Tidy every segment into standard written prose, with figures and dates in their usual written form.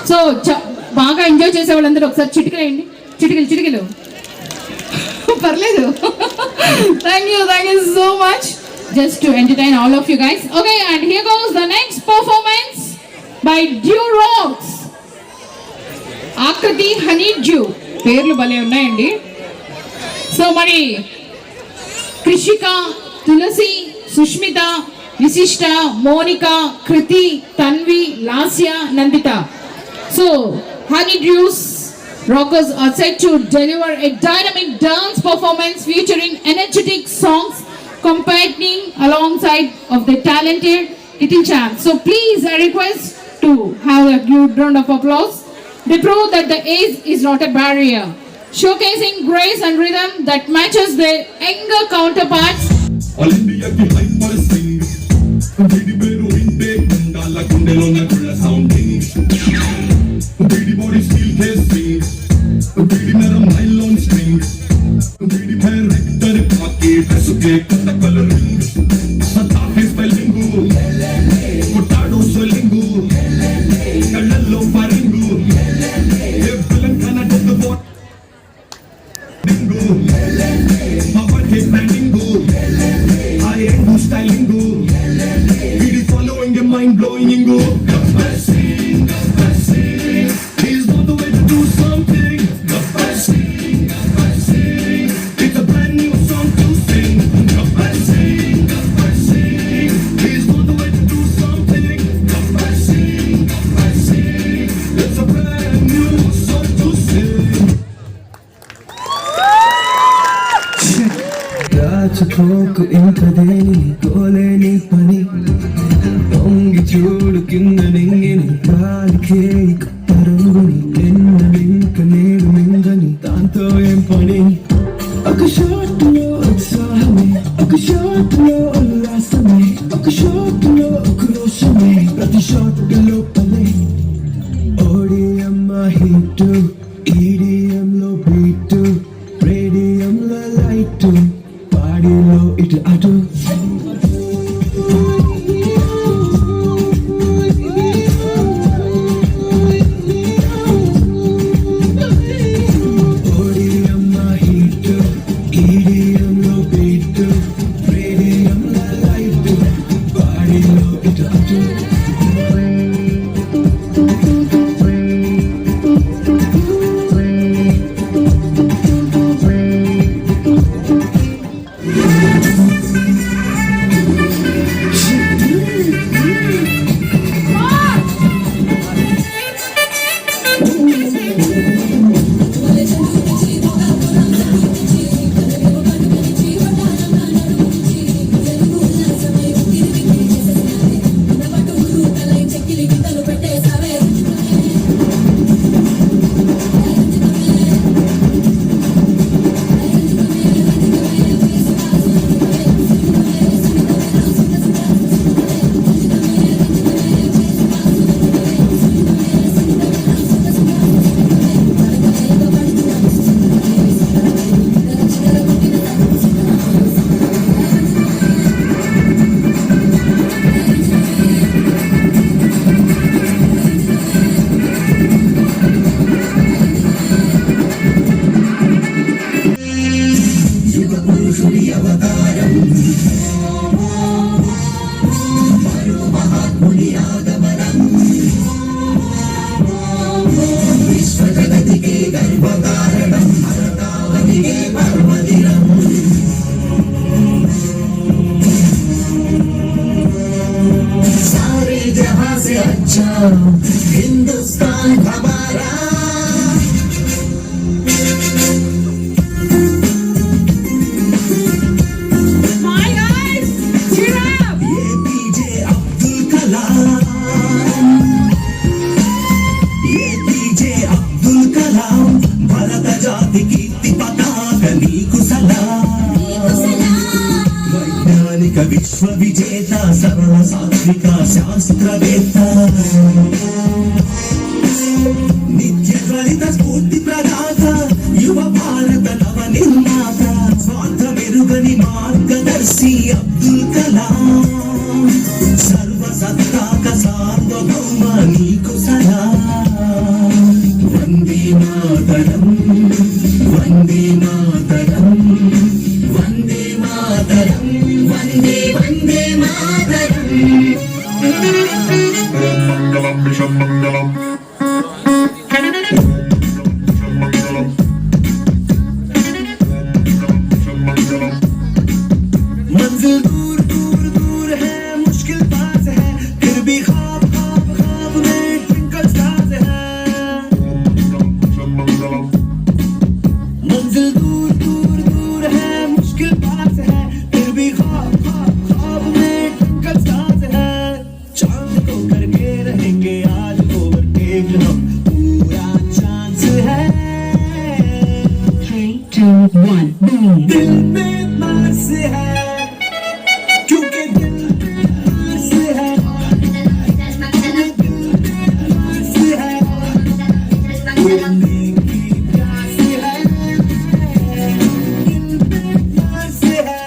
So బాగా enjoy చేసే వాళ్ళందరూ ఒకసారి చిటికలేయండి, చిటికలు పర్లేదు. Thank you so much, just to entertain all of you guys. Okay, and here goes the next performance by Durox. Akriti Honeydew, పేర్లు భలే ఉన్నాయండి. సో మరి Krishika, Tulasi, Sushmita, Vishishta, Monika, Kriti, Tanvi, Lasya, Nandita. So Honeydews rockers are set to deliver a dynamic dance performance featuring energetic songs competing alongside of the talented little champs. So please, I request to have a good round of applause. They prove that the age is not a barrier, showcasing grace and rhythm that matches their younger counterparts. All India ki hyper sing, baby beru intake kundala kundelo na kulla sounding, baby body steel casing, baby naram nylon string, baby hair rector pocket suke kata coloring, sata is spellingu, kutado swellingu, kallallo faringu, evlan kana dead bot dingu, power head bandingu, high end stylingu, it is following a mind blowing ingu. He's on the way to do something. It's a brand new song to sing. He's on the way to do something. It's a brand new song to sing. రాచుకోకు ఇంకదేని కోలేని పని పొంగి చూడు కింద నింగిని గాలికే పరుగుని నింక నేడు మింగని దాంతో ఏం పని ఒక షాట్లో ఉత్సాహమే ఒక షాట్లో ఉల్లాసమే ఒక షాట్లో క్రోషమే ప్రతి షాట్లో పనే ఓడియమ్మ హిట్ ఈడియంలో బీట్ రేడియంలో లైట్ పాడిలో ఇటు అటు हिंदुस्तान हमारा विश्व विजेता सर्व सात्विक शास्त्रवेत्ता नित्य ज्वलित स्फूर्ति प्रदाता युव भारत नव निर्माता स्वार्थ मेरुगनि మార్గదర్శి అబ్దుల్ కలాం సర్వసత్తాక సార్వభౌమ నీకు సలాం వందే మాతరం వందే మాతరం వందే మాతరం వందే వందే మాతరం మంగళం విషం మంగళం मंजिल दूर दूर दूर है मुश्किल पास है फिर भी ख्वाब ख्वाब ख्वाब में ट्विंकल स्टार्स है मंजिल दूर दूर दूर है मुश्किल पास है फिर भी ख्वाब ख्वाब ख्वाब में ट्विंकल स्टार्स है चांद को करके रहेंगे आज ओवरटेक हम पूरा चांस है 3, 2, 1, boom. दिल में मास है क्योंकि दिल में मास है दिल में मास है उड़ने की प्यास है दिल में मास है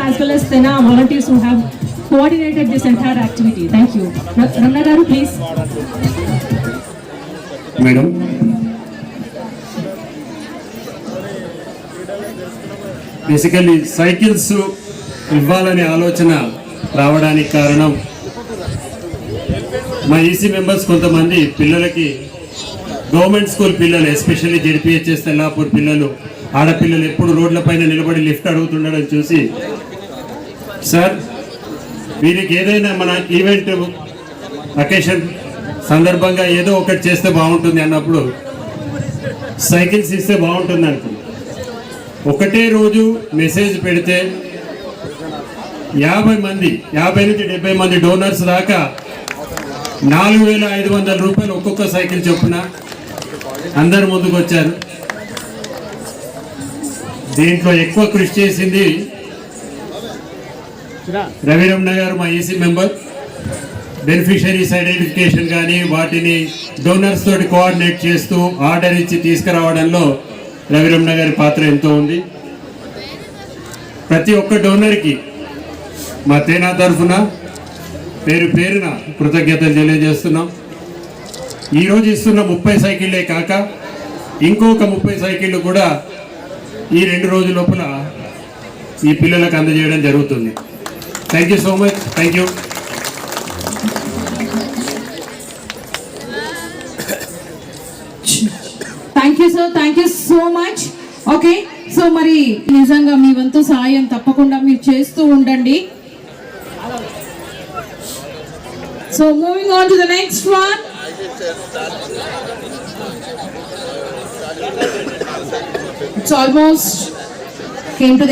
As well as Sena volunteers who have coordinated this entire activity. Thank you. Ramna Garu, please. Madam basically cycles ఇవ్వాలనే ఆలోచన రావడానికి కారణం మా ఈసీ మెంబర్స్ కొంతమంది పిల్లలకి గవర్నమెంట్ స్కూల్ పిల్లలు ఎస్పెషల్లీ జెడ్పీహెచ్ఎస్ తెల్లాపూర్ పిల్లలు ఆడపిల్లలు ఎప్పుడు రోడ్లపైన నిలబడి లిఫ్ట్ అడుగుతుండడం చూసి సార్ వీరికి ఏదైనా మన ఈవెంట్ అకేషన్ సందర్భంగా ఏదో ఒకటి చేస్తే బాగుంటుంది అన్నప్పుడు సైకిల్స్ ఇస్తే బాగుంటుంది అనుకున్నాను. ఒకటే రోజు మెసేజ్ పెడితే 50 మంది 50 నుంచి 70 మంది డోనర్స్ దాకా 4,500 రూపాయలు ఒక్కొక్క సైకిల్ చొప్పున అందరు ముందుకు వచ్చారు. దీంట్లో ఎక్కువ కృషి చేసింది రవిరమణ గారు, మా ఈసీ మెంబర్. బెనిఫిషరీస్ ఐడెంటిఫికేషన్ కానీ వాటిని డోనర్స్ తోటి కోఆర్డినేట్ చేస్తూ ఆర్డర్ ఇచ్చి తీసుకురావడంలో రవిరమణ గారి పాత్ర ఎంతో ఉంది. ప్రతి ఒక్క డోనర్కి మా తేనా తరఫున పేరు పేరున కృతజ్ఞతలు తెలియజేస్తున్నాం. ఈరోజు ఇస్తున్న 30 సైకిళ్ళే కాక ఇంకొక 30 సైకిళ్ళు కూడా ఈ 2 రోజుల లోపల ఈ పిల్లలకు అందజేయడం జరుగుతుంది. Thank you so much. Thank you. Thank you sir, thank you so much. Okay, so మరి నిజంగా మీ వంతు సాయం తప్పకుండా మీరు చేస్తూ ఉండండి. So moving on to the next one. It's almost came to